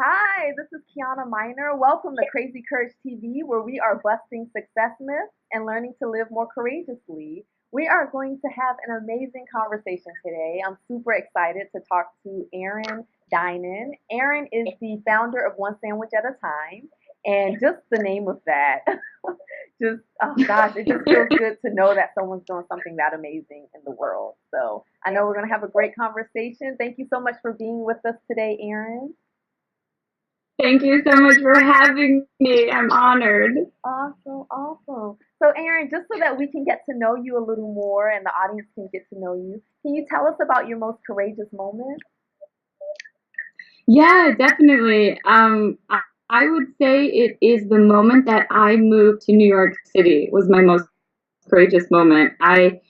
Hi, this is Kiana Miner. Welcome to Crazy Courage TV, where we are busting success myths and learning to live more courageously. We are going to have an amazing conversation today. I'm super excited to talk to Erin Dinan. Erin is the founder of One Sandwich at a Time, and just the name of that, just oh gosh, it just feels good to know that someone's doing something that amazing in the world. So I know we're going to have a great conversation. Thank you so much for being with us today, Erin. Thank you so much for having me. I'm honored. Awesome, awesome. So, Erin, just so that we can get to know you a little more and the audience can get to know you, can you tell us about your most courageous moment? Yeah, definitely. I would say it is the moment that I moved to New York City was my most courageous moment. I'm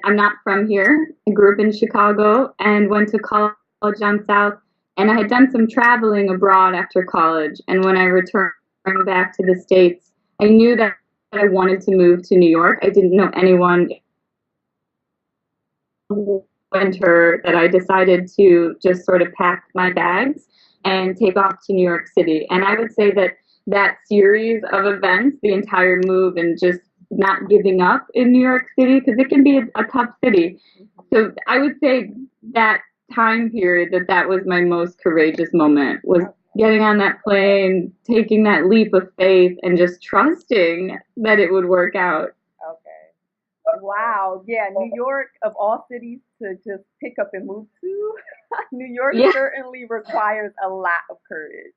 not from here. I grew up in Chicago and went to college down south, and I had done some traveling abroad after college. And when I returned back to the States, I knew that I wanted to move to New York. I didn't know anyone winter that I decided to just sort of pack my bags and take off to New York City. And I would say that that series of events, the entire move and just not giving up in New York City, because it can be a tough city. So I would say that time period that was my most courageous moment was getting on that plane, taking that leap of faith and just trusting that it would work out. Okay. Wow. Yeah, New York, of all cities to just pick up and move to, New York Yeah, certainly requires a lot of courage.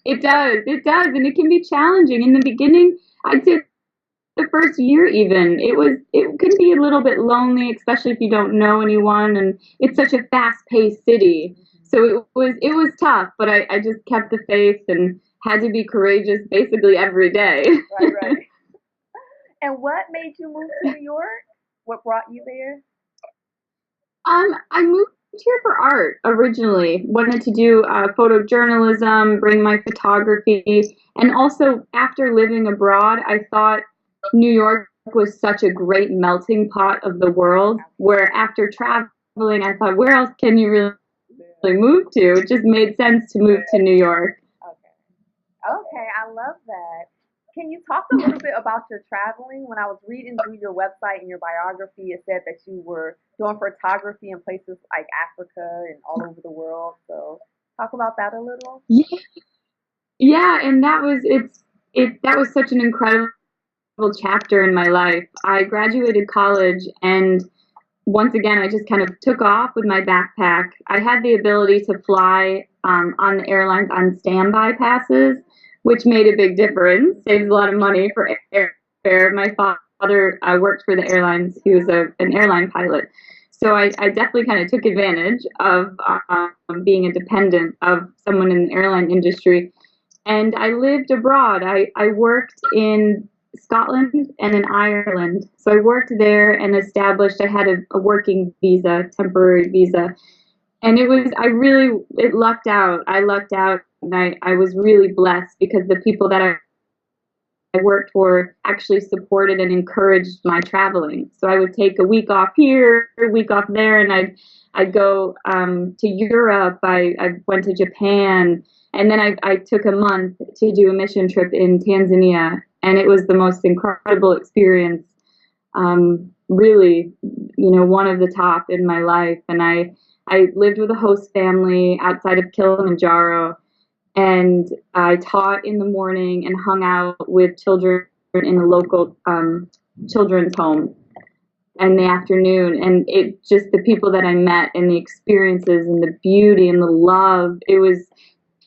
it does, and it can be challenging in the beginning. I'd say the first year even it can be a little bit lonely, especially if you don't know anyone, and it's such a fast-paced city. So it was tough, but I just kept the faith and had to be courageous basically every day. Right, right. And what made you move to New York? What brought you there? I moved here for art originally. Wanted to do photojournalism, bring my photography, and also after living abroad, I thought New York was such a great melting pot of the world. Where after traveling, I thought, where else can you really move to? It just made sense to move to New York. Okay. Okay, I love that. Can you talk a little bit about your traveling? When I was reading through your website and your biography, it said that you were doing photography in places like Africa and all over the world. So, talk about that a little. Yeah, yeah, and that was such an incredible chapter in my life. I graduated college, and once again, I just kind of took off with my backpack. I had the ability to fly on the airlines on standby passes, which made a big difference. Saves a lot of money for airfare. My father worked for the airlines. He was an airline pilot. So I definitely kind of took advantage of being a dependent of someone in the airline industry. And I lived abroad. I worked in Scotland and in Ireland. So I worked there and established, I had a working visa, temporary visa. And it lucked out. I lucked out, and I was really blessed because the people that I worked for actually supported and encouraged my traveling. So I would take a week off here, a week off there, and I'd go to Europe. I went to Japan, and then I took a month to do a mission trip in Tanzania, and it was the most incredible experience. Really, one of the top in my life. And I lived with a host family outside of Kilimanjaro, and I taught in the morning and hung out with children in a local children's home in the afternoon. And it just the people that I met and the experiences and the beauty and the love, it was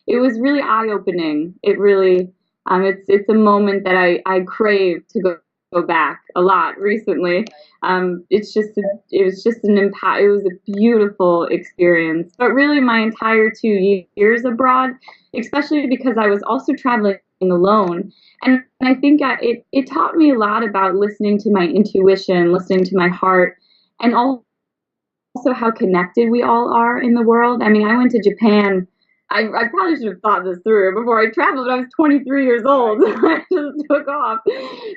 really eye opening. It really it's a moment that I crave to go back a lot recently. It was just it was a beautiful experience. But really, my entire 2 years abroad, especially because I was also traveling alone, and I think it taught me a lot about listening to my intuition, listening to my heart, and also how connected we all are in the world. I mean, I went to Japan I probably should have thought this through before I traveled, but I was 23 years old. Right. I just took off.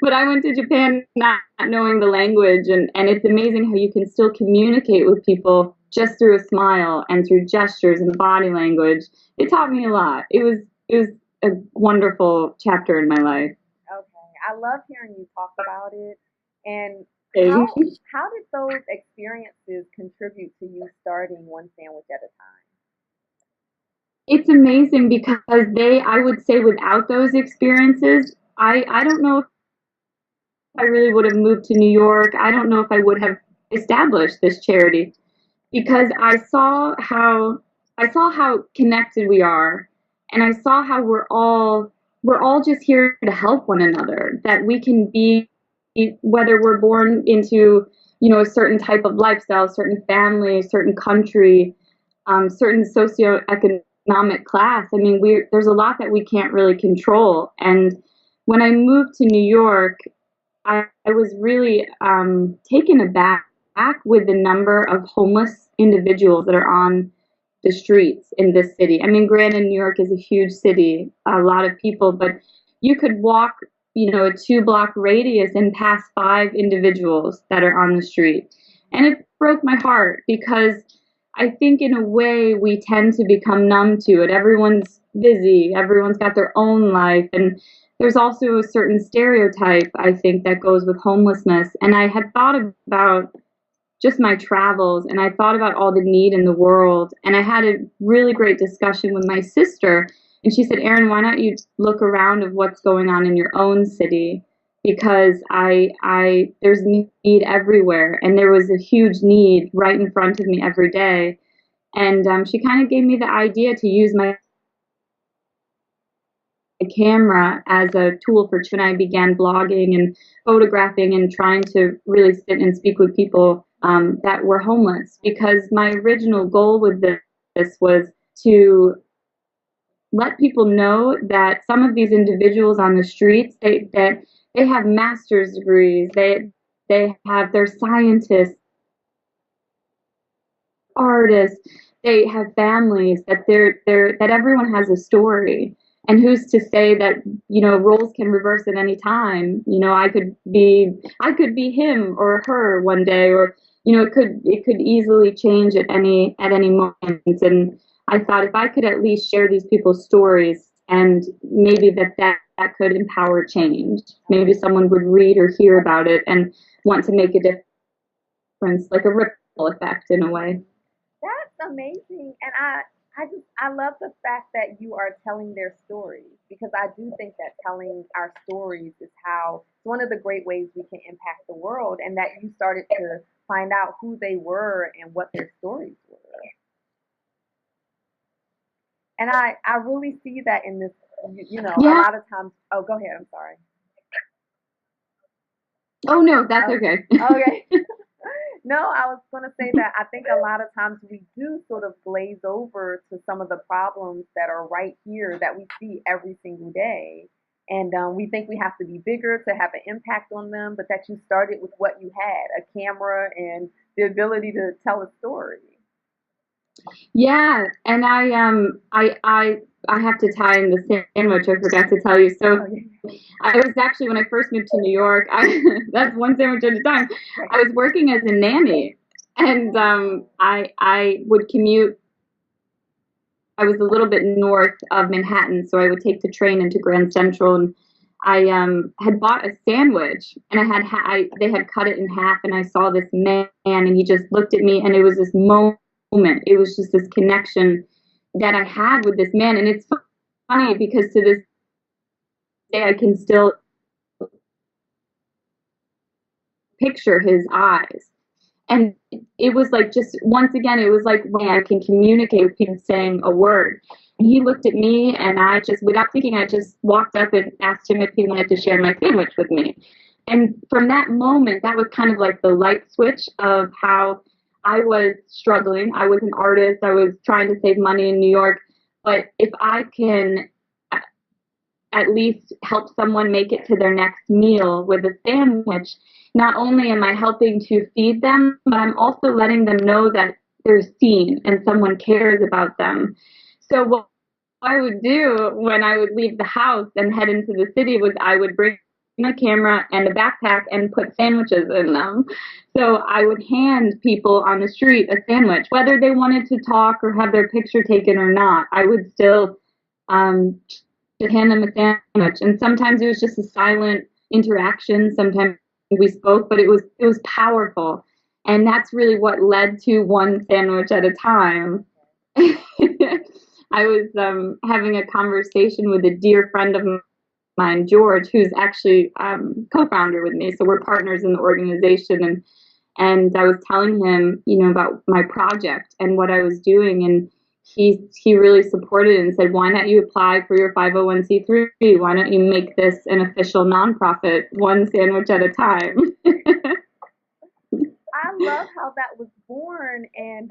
But I went to Japan not knowing the language, and it's amazing how you can still communicate with people just through a smile and through gestures and body language. It taught me a lot. It was a wonderful chapter in my life. Okay. I love hearing you talk about it. And And how did those experiences contribute to you starting one sandwich at a time? it's amazing because I would say without those experiences, I don't know if I really would have moved to New York. I don't know if I would have established this charity because I saw how connected we are, and I saw how we're all just here to help one another. That we can be, whether we're born into a certain type of lifestyle, certain family, certain country, certain socioeconomic class. I mean, there's a lot that we can't really control. And when I moved to New York, I was really taken aback with the number of homeless individuals that are on the streets in this city. I mean, granted, New York is a huge city, a lot of people, but you could walk, a 2 block radius and pass 5 individuals that are on the street. And it broke my heart because I think in a way we tend to become numb to it. Everyone's busy, everyone's got their own life, and there's also a certain stereotype, I think, that goes with homelessness. And I had thought about just my travels, and I thought about all the need in the world. And I had a really great discussion with my sister, and she said, Erin, why not you look around of what's going on in your own city? Because there's need everywhere, and there was a huge need right in front of me every day. And she kind of gave me the idea to use my camera as a tool for when I began blogging and photographing and trying to really sit and speak with people that were homeless. Because my original goal with this was to let people know that some of these individuals on the streets, they have master's degrees, they're scientists, artists, they have families, that everyone has a story. And who's to say that roles can reverse at any time? I could be him or her one day, or it could easily change at any moment. And I thought if I could at least share these people's stories, and maybe that could empower change. Maybe someone would read or hear about it and want to make a difference, like a ripple effect in a way. That's amazing. And I love the fact that you are telling their stories, because I do think that telling our stories is how it's one of the great ways we can impact the world, and that you started to find out who they were and what their stories were. And I really see that in this, a Yeah. lot of times. Oh, go ahead. I'm sorry. Oh no, that's Oh, okay. okay. No, I was going to say that I think a lot of times we do sort of glaze over to some of the problems that are right here that we see every single day. And we think we have to be bigger to have an impact on them, but that you started with what you had, a camera and the ability to tell a story. Yeah, and I have to tie in the sandwich. I forgot to tell you. Oh, So yeah. I was actually, when I first moved to New York, that's one sandwich at a time. Right. I was working as a nanny, and I would commute. I was a little bit north of Manhattan, so I would take the train into Grand Central, and I had bought a sandwich, and they had cut it in half, and I saw this man, and he just looked at me, and it was this moment. It was just this connection that I had with this man, and it's funny because to this day I can still picture his eyes. And it was like, just once again, it was like when I can communicate with people saying a word. And he looked at me, and I just, without thinking, I just walked up and asked him if he wanted to share my sandwich with me. And from that moment, that was kind of like the light switch of how I was struggling. I was an artist. I was trying to save money in New York. But if I can at least help someone make it to their next meal with a sandwich, not only am I helping to feed them, but I'm also letting them know that they're seen and someone cares about them. So I would do when I would leave the house and head into the city was I would bring my camera and a backpack and put sandwiches in them. So I would hand people on the street a sandwich, whether they wanted to talk or have their picture taken or not. I would still just hand them a sandwich. And sometimes it was just a silent interaction. Sometimes we spoke, but it was powerful. And that's really what led to one sandwich at a time. I was having a conversation with a dear friend of mine, George, who's actually co-founder with me. So we're partners in the organization, and I was telling him, about my project and what I was doing, and he really supported it and said, "Why not you apply for your 501c3? Why don't you make this an official nonprofit, one sandwich at a time?" I love how that was born, and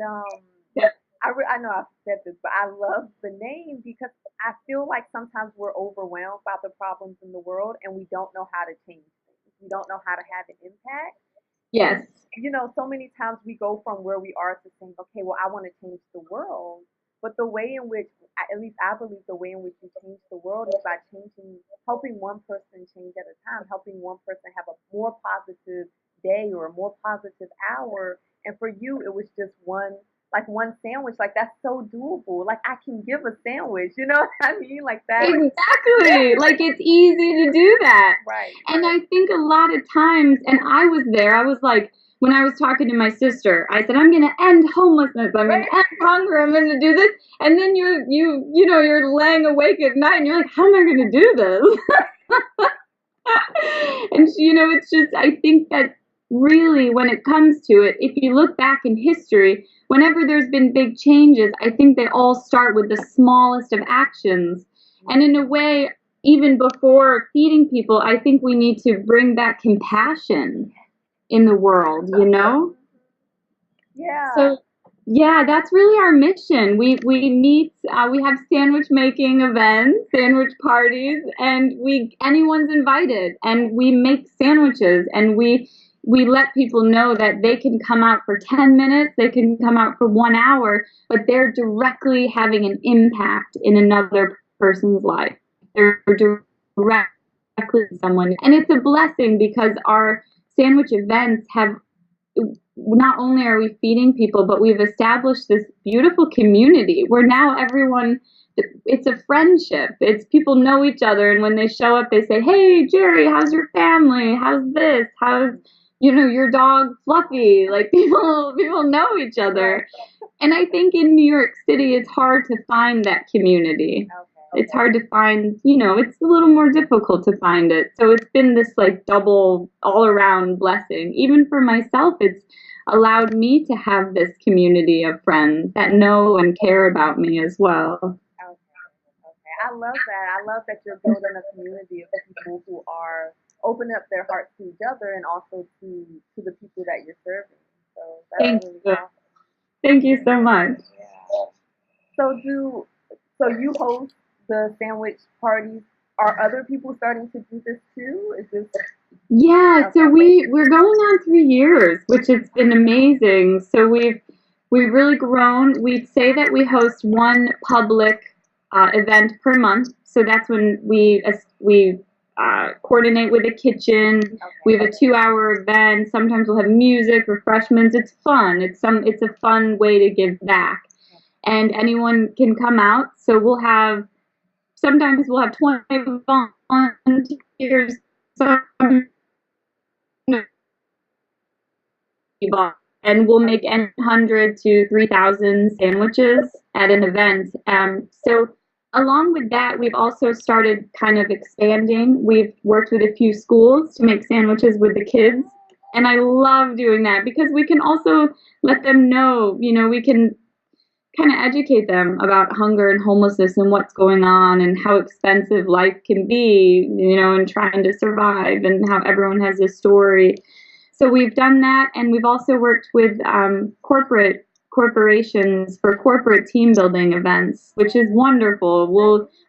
Yeah. I know I've said this, but I love the name because I feel like sometimes we're overwhelmed by the problems in the world and we don't know how to change things. We don't know how to have an impact. And, Yes. so many times we go from where we are to saying, okay, well, I want to change the world. But the way in which, at least I believe the way in which you change the world is by helping one person change at a time, helping one person have a more positive day or a more positive hour. And for you, it was just one sandwich. Like, that's so doable. Like, I can give a sandwich, you know what I mean? Like that. Exactly. Like it's easy to do that. Right. And I think a lot of times, and I was there, I was like, when I was talking to my sister, I said, I'm going to end homelessness. I'm going Right. to end hunger. I'm going to do this. And then you're laying awake at night and you're like, how am I going to do this? And, it's just, I think that really when it comes to it, if you look back in history, whenever there's been big changes, I think they all start with the smallest of actions. And in a way, even before feeding people, I think we need to bring back compassion in the world, Yeah. So, yeah, that's really our mission. We meet, we have sandwich making events, sandwich parties, and anyone's invited, and we make sandwiches, and we let people know that they can come out for 10 minutes, they can come out for 1 hour, but they're directly having an impact in another person's life. They're directly someone, and it's a blessing because our sandwich events have, not only are we feeding people, but we've established this beautiful community where now it's a friendship. It's people know each other, and when they show up, they say, "Hey, Jerry, how's your family? How's this? How's your dog Fluffy?" Like people know each other. And I think in New York City, it's hard to find that community. Okay. It's hard to find, it's a little more difficult to find it. So it's been this like double all around blessing. Even for myself, it's allowed me to have this community of friends that know and care about me as well. Okay. I love that. I love that you're building a community of people who are opening up their hearts to each other and also to the people that you're serving. So that's really awesome. Thank you so much. Yeah. So you host the sandwich parties. Are other people starting to do this too? Is this? Yeah, so we're going on 3 years, which has been amazing. So we've really grown. We'd say that we host one public event per month. So that's when we coordinate with the kitchen. Okay. We have a 2-hour event. Sometimes we'll have music, refreshments. It's fun. It's a fun way to give back, and anyone can come out. So sometimes we'll have 20 volunteers. And we'll make 100 to 3,000 sandwiches at an event. So along with that, we've also started kind of expanding. We've worked with a few schools to make sandwiches with the kids. And I love doing that because we can also let them know, we can kind of educate them about hunger and homelessness and what's going on and how expensive life can be, and trying to survive, and how everyone has a story. So we've done that, and we've also worked with corporations for corporate team building events, which is wonderful.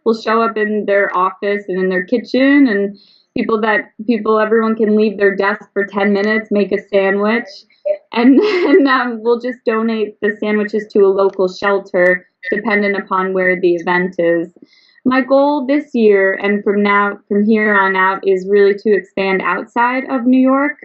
We'll show up in their office and in their kitchen, and everyone can leave their desk for 10 minutes, make a sandwich, and then we'll just donate the sandwiches to a local shelter dependent upon where the event is. My goal this year and from here on out, is really to expand outside of New York.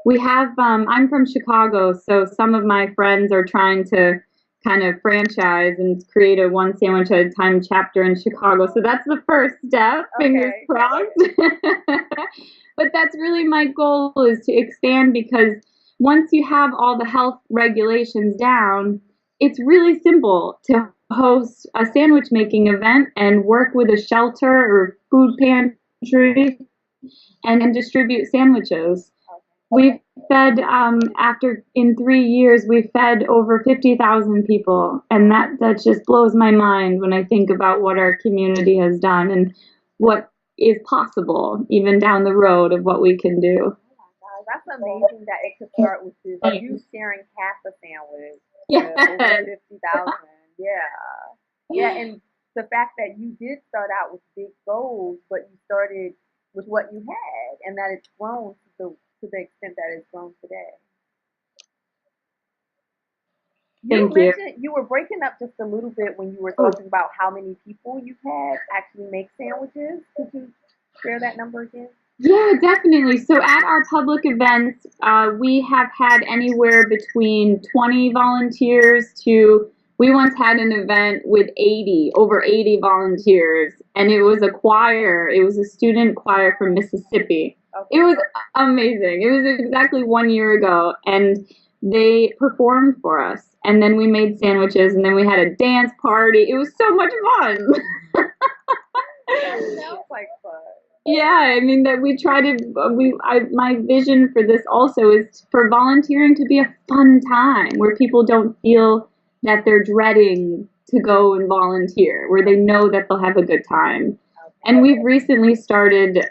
We have, I'm from Chicago, so some of my friends are trying to kind of franchise and create a one sandwich at a time chapter in Chicago. So that's the first step, fingers crossed. But that's really my goal, is to expand, because once you have all the health regulations down, it's really simple to host a sandwich making event and work with a shelter or food pantry and distribute sandwiches. We've fed, in 3 years, we've fed over 50,000 people. And that just blows my mind when I think about what our community has done and what is possible, even down the road, of what we can do. Oh my God, that's amazing that it could start with you sharing half a sandwich to over 50,000. Yeah. Yeah, and the fact that you did start out with big goals, but you started with what you had, and that it's grown to the extent that it's grown today. You Thank you. mentioned you were breaking up just a little bit when you were talking about how many people you've had actually make sandwiches. Could you share that number again? Yeah, definitely. So at our public events, we have had anywhere between 20 volunteers to, we once had an event with over 80 volunteers, and it was a choir. It was a student choir from Mississippi. Okay. It was amazing. It was exactly 1 year ago, and they performed for us. And then we made sandwiches, and then we had a dance party. It was so much fun. That sounds like fun. Yeah, I mean that we try to. My vision for this also is for volunteering to be a fun time where people don't feel that they're dreading to go and volunteer, where they know that they'll have a good time. And we've recently started.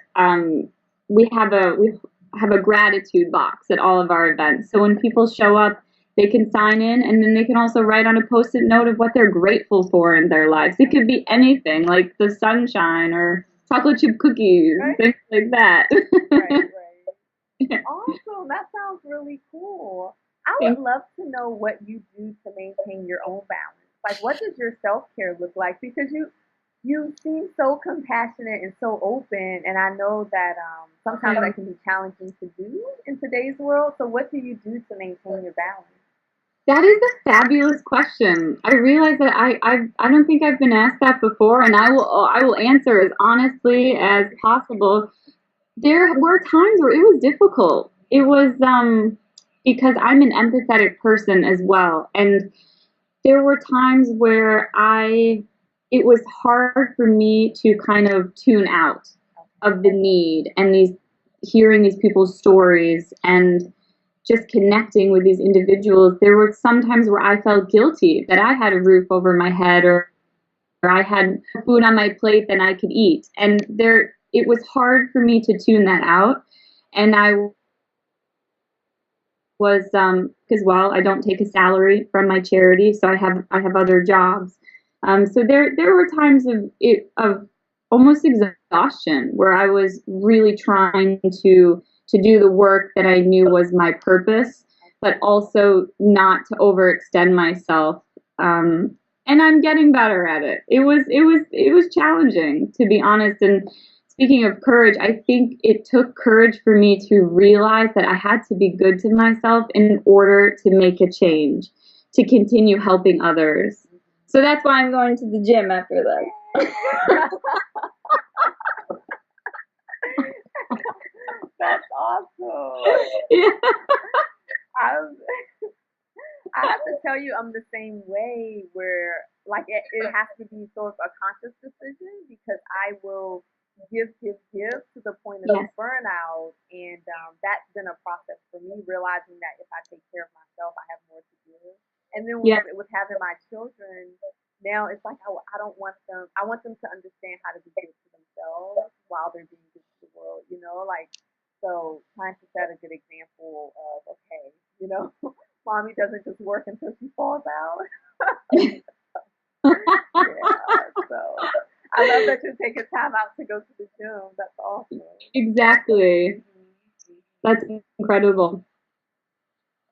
We have a gratitude box at all of our events. So when people show up, they can sign in, and then they can also write on a Post-it note of what they're grateful for in their lives. It could be anything, like the sunshine or chocolate chip cookies, things like that. Right. Awesome. That sounds really cool. I would love to know what you do to maintain your own balance. Like, what does your self care look like? Because you seem so compassionate and so open, and I know that sometimes that can be challenging to do in today's world. So, what do you do to maintain your balance? That is a fabulous question. I realize that I don't think I've been asked that before, and I will answer as honestly as possible. There were times where it was difficult. It was because I'm an empathetic person as well, and there were times where it was hard for me to kind of tune out of the need and hearing these people's stories and just connecting with these individuals. There were some times where I felt guilty that I had a roof over my head, or I had food on my plate that I could eat. And it was hard for me to tune that out. And I was, because, well, I don't take a salary from my charity, so I have other jobs. So there were times of almost exhaustion where I was really trying to do the work that I knew was my purpose, but also not to overextend myself. And I'm getting better at it. It was challenging, to be honest. And speaking of courage, I think it took courage for me to realize that I had to be good to myself in order to make a change, to continue helping others. So that's why I'm going to the gym after this. That's awesome. Yeah. I have to tell you, I'm the same way, where like it has to be sort of a conscious decision, because I will give to the point of burnout, and that's been a process for me, realizing that if I take care of myself, I have more to give. And then with having my children, now it's like I don't want them. I want them to understand how to be good to themselves while they're being good to the world. Like. So trying to set a good example of, okay, mommy doesn't just work until she falls out. Yeah, so I love that you're taking time out to go to the gym. That's awesome. Exactly. That's incredible.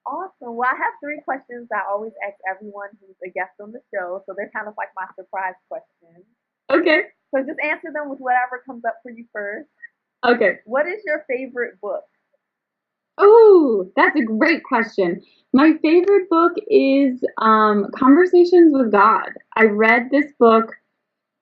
Awesome. Awesome. Well, I have three questions I always ask everyone who's a guest on the show, so they're kind of like my surprise questions. Okay. So just answer them with whatever comes up for you first. Okay. What is your favorite book? Oh, that's a great question. My favorite book is Conversations with God. I read this book,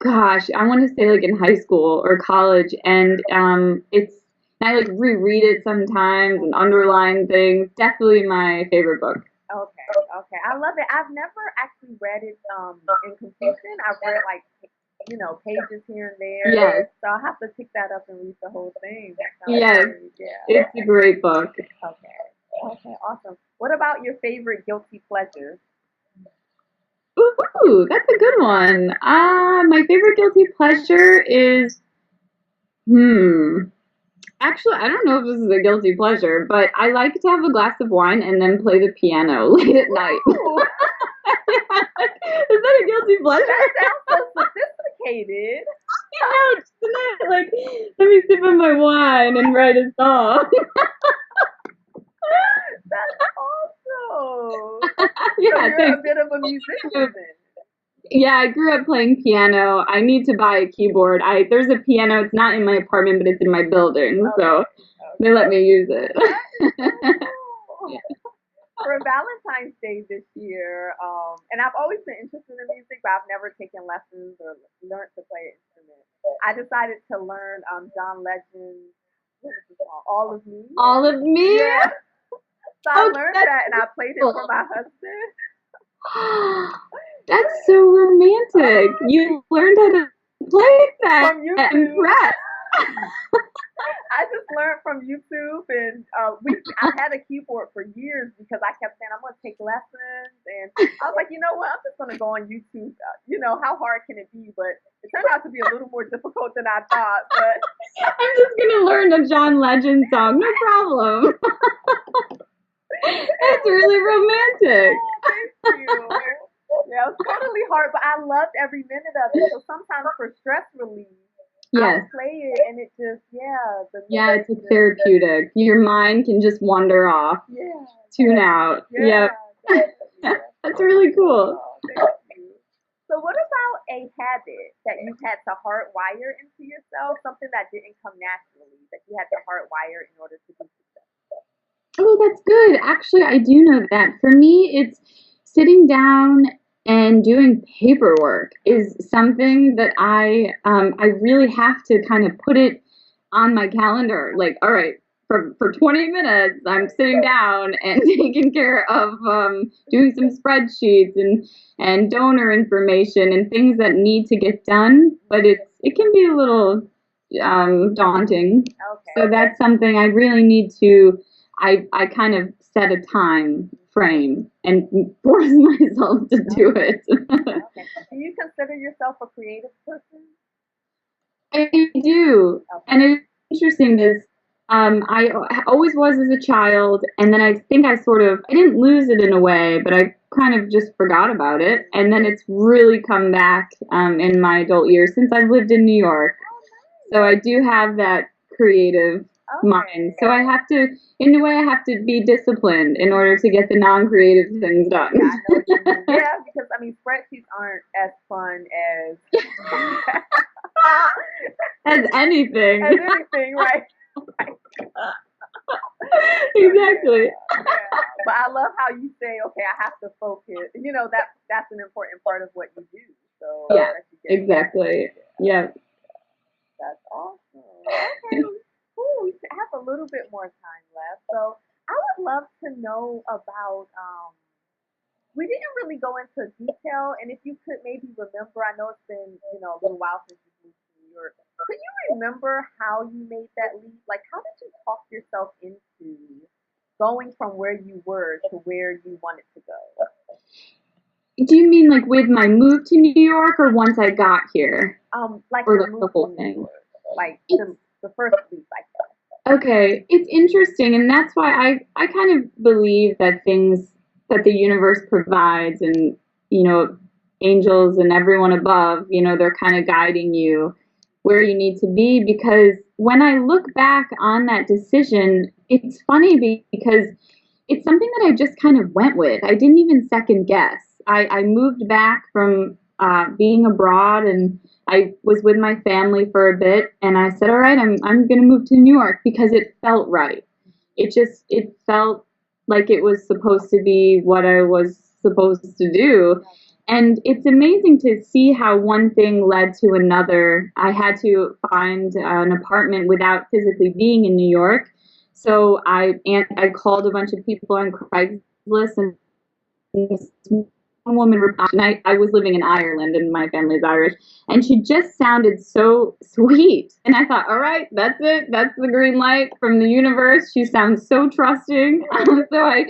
gosh, I want to say like in high school or college, and I like reread it sometimes and underline things. Definitely my favorite book. Okay, okay. I love it. I've never actually read it in completion. I've read like pages here and there. Yes. So I'll have to pick that up and read the whole thing. Yes. Yeah. It's a great book. Okay. Okay, awesome. What about your favorite guilty pleasure? Ooh, that's a good one. My favorite guilty pleasure is Actually, I don't know if this is a guilty pleasure, but I like to have a glass of wine and then play the piano late at night. Is that a guilty pleasure? That sounds so sophisticated. Like, let me sip on my wine and write a song. That's awesome. Yeah, so you're a bit of a musician then. Yeah, I grew up playing piano. I need to buy a keyboard. There's a piano. It's not in my apartment, but it's in my building, so they let me use it. Yeah. For Valentine's Day this year, and I've always been interested in music, but I've never taken lessons or learned to play an instrument. I decided to learn John Legend's, what is the song? All of Me. All of Me? Yeah. So I learned that and I played it for my husband. That's so romantic. You learned how to play that. From YouTube. Impressed. I just learned from YouTube, and I had a keyboard for years because I kept saying I'm going to take lessons, and I was like, you know what, I'm just going to go on YouTube. How hard can it be? But it turned out to be a little more difficult than I thought. But I'm just going to learn a John Legend song, no problem. That's really romantic. Oh, thank you. Yeah, it was totally hard, but I loved every minute of it. So sometimes for stress relief, yes, I play it, and it just it's like therapeutic. Your mind can just wander off. Yeah. Tune out. Yeah. That's really cool. Oh, thank you. So what about a habit that you've had to hardwire into yourself, something that didn't come naturally, that you had to hardwire in order to be successful? Oh, that's good. Actually, I do know that. For me, it's sitting down and doing paperwork is something that I really have to kind of put it on my calendar. Like, all right, for 20 minutes, I'm sitting down and taking care of doing some spreadsheets and donor information and things that need to get done. But it can be a little daunting. Okay. So that's something I really need to. I kind of set a time frame and force myself to do it. Okay. Do you consider yourself a creative person? I do. Okay. And it's interesting is I always was as a child, and then I think I didn't lose it in a way, but I kind of just forgot about it. And then it's really come back in my adult years since I've lived in New York. So I do have that creative mind. So I have to, in a way, I have to be disciplined in order to get the non-creative things done. Yeah, I know what you mean. Yeah, because spreadsheets aren't as fun as as anything. As anything, right? Exactly. Yeah. But I love how you say, okay, I have to focus. That's an important part of what you do. So yeah, exactly. Yeah. That's awesome. Okay. Ooh, we have a little bit more time left. So I would love to know about, we didn't really go into detail, and if you could maybe remember, I know it's been, a little while since you moved to New York. Could you remember how you made that leap? Like, how did you talk yourself into going from where you were to where you wanted to go? Do you mean like with my move to New York, or once I got here? Like or the whole thing? Like the first leap, I guess. Okay, it's interesting, and that's why I kind of believe that things that the universe provides, and angels and everyone above, they're kind of guiding you where you need to be. Because when I look back on that decision, it's funny because it's something that I just kind of went with. I didn't even second guess. I moved back from being abroad, and I was with my family for a bit, and I said, all right, I'm going to move to New York because it felt right. It felt like it was supposed to be what I was supposed to do. And it's amazing to see how one thing led to another. I had to find an apartment without physically being in New York. So I called a bunch of people on Craigslist, and this one woman, and I was living in Ireland and my family's Irish, and she just sounded so sweet. And I thought, all right, that's it. That's the green light from the universe. She sounds so trusting. So I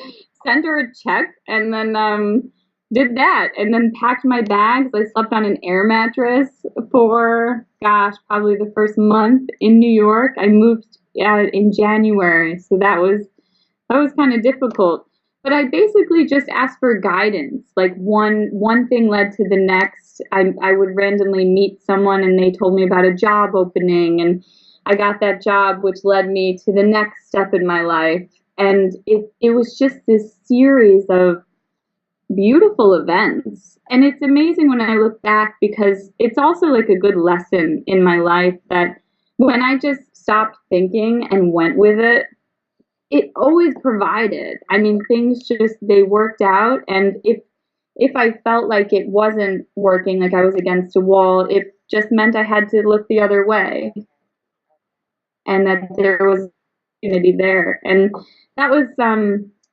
sent her a check and then did that, and then packed my bags. I slept on an air mattress for, gosh, probably the first month in New York. I moved in January, so that was kind of difficult. But I basically just asked for guidance. Like one thing led to the next. I would randomly meet someone and they told me about a job opening, and I got that job, which led me to the next step in my life. And it was just this series of beautiful events. And it's amazing when I look back, because it's also like a good lesson in my life that when I just stopped thinking and went with it, it always provided. I mean, things just, they worked out. And if I felt like it wasn't working, like I was against a wall, it just meant I had to look the other way, and that there was unity there. And that was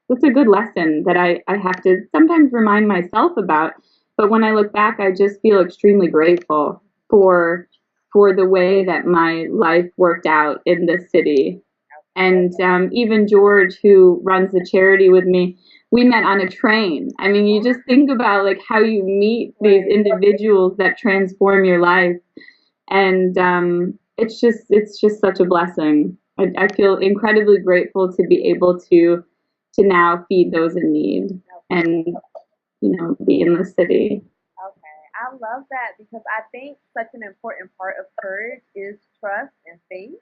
that's a good lesson that I have to sometimes remind myself about. But when I look back, I just feel extremely grateful for the way that my life worked out in this city. And even George, who runs the charity with me, we met on a train. I mean, you just think about like how you meet these individuals that transform your life, and it's just such a blessing. I feel incredibly grateful to be able to now feed those in need, and be in the city. Okay, I love that because I think such an important part of courage is trust and faith.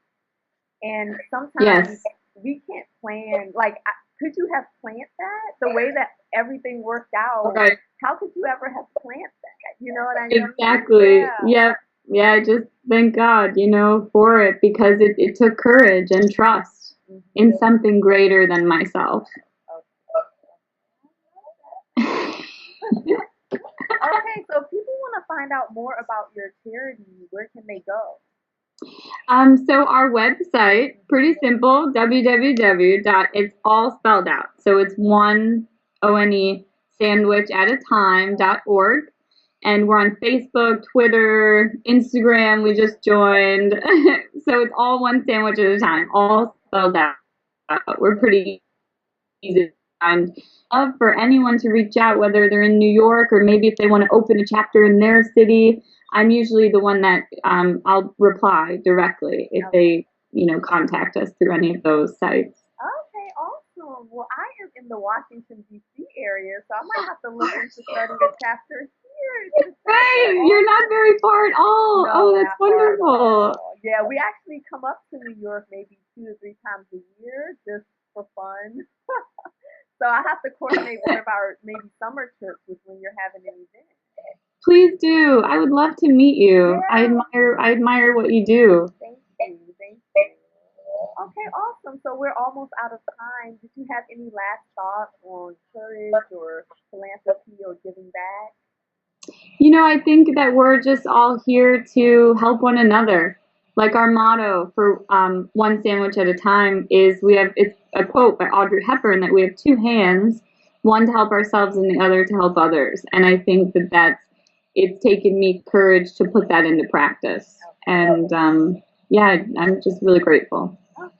And sometimes Yes, we can't plan. Like, could you have planned that the way that everything worked out? right. How could you ever have planned that? You know what I mean? Exactly. Yeah. Yep. Yeah, I just thank God, for it, because it took courage and trust Hmm. in something greater than myself. Okay, so if people want to find out more about your charity, where can they go? So our website, pretty simple, www. It's all spelled out. So it's one sandwich at a time.org. And we're on Facebook, Twitter, Instagram. We just joined. So it's all one sandwich at a time, all spelled out. We're pretty easy to find. Love for anyone to reach out, whether they're in New York or maybe if they want to open a chapter in their city. I'm usually the one that I'll reply directly if Okay. they, contact us through any of those sites. Okay, awesome. Well, I am in the Washington, D.C. area, so I might have to look into starting a chapter here. It just sounds so Hey, you're not awesome. very far at all. No, Oh, that's not far at wonderful. all. Yeah, we actually come up to New York maybe 2 to 3 times a year just for fun. So I have to coordinate one of our maybe summer trips with when you're having an event. Please do. I would love to meet you. Yeah, I admire what you do. thank you. Thank you. Okay, awesome. So we're almost out of time. Did you have any last thoughts on courage or philanthropy or giving back? I think that we're just all here to help one another. Like our motto for one sandwich at a time is it's a quote by Audrey Hepburn that we have two hands, one to help ourselves and the other to help others. And I think it's taken me courage to put that into practice. And yeah, I'm just really grateful. Okay.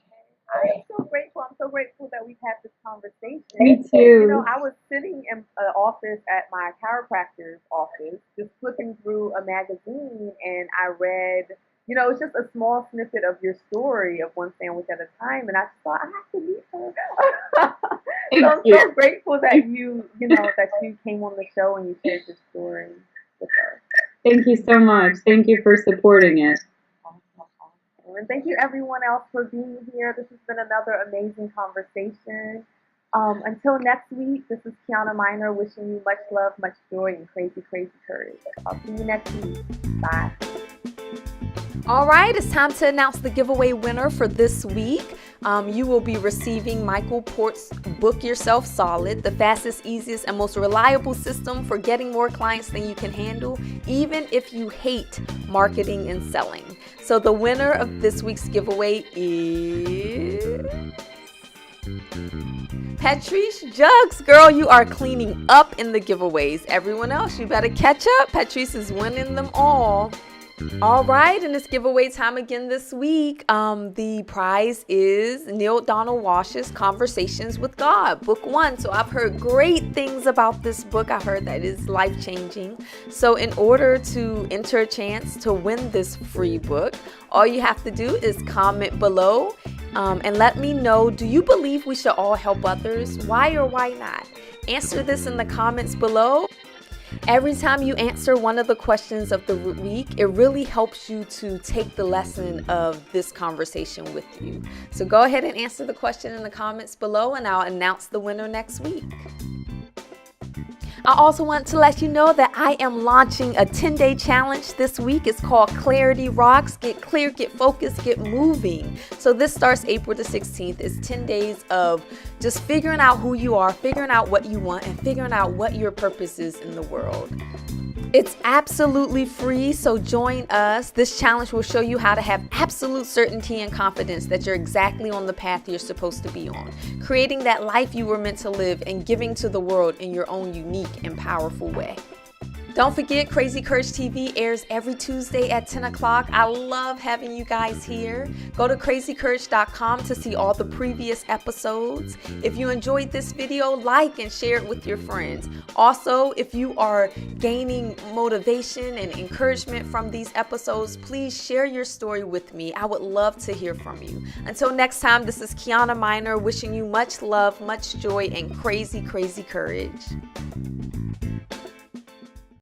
I am so grateful. I'm so grateful that we've had this conversation. Me too. I was sitting in an office at my chiropractor's office, just flipping through a magazine, and I read, it's just a small snippet of your story of one sandwich at a time, and I just thought I have to meet her. So Thank I'm you. so grateful that that you came on the show and you shared your story with us. Thank you so much. Thank you for supporting it. Awesome, awesome. And thank you everyone else for being here. This has been another amazing conversation. Until next week, this is Kiana Miner wishing you much love, much joy, and crazy, crazy courage. I'll see you next week. Bye. All right, it's time to announce the giveaway winner for this week. You will be receiving Michael Port's Book Yourself Solid, the fastest, easiest, and most reliable system for getting more clients than you can handle, even if you hate marketing and selling. So the winner of this week's giveaway is Patrice Jugs. Girl, you are cleaning up in the giveaways. Everyone else, you better catch up. Patrice is winning them all. All right, and it's giveaway time again this week. The prize is Neil Donald Walsh's Conversations with God, book 1. So I've heard great things about this book. I heard that it is life-changing. So in order to enter a chance to win this free book, all you have to do is comment below and let me know, do you believe we should all help others? Why or why not? Answer this in the comments below. Every time you answer one of the questions of the week, it really helps you to take the lesson of this conversation with you. So go ahead and answer the question in the comments below, and I'll announce the winner next week. I also want to let you know that I am launching a 10-day challenge this week. It's called Clarity Rocks. Get clear, get focused, get moving. So this starts April the 16th. It's 10 days of just figuring out who you are, figuring out what you want, and figuring out what your purpose is in the world. It's absolutely free, so join us. This challenge will show you how to have absolute certainty and confidence that you're exactly on the path you're supposed to be on, creating that life you were meant to live and giving to the world in your own unique and powerful way. Don't forget, Crazy Courage TV airs every Tuesday at 10 o'clock. I love having you guys here. Go to crazycourage.com to see all the previous episodes. If you enjoyed this video, like and share it with your friends. Also, if you are gaining motivation and encouragement from these episodes, please share your story with me. I would love to hear from you. Until next time, this is Kiana Miner wishing you much love, much joy, and crazy, crazy courage.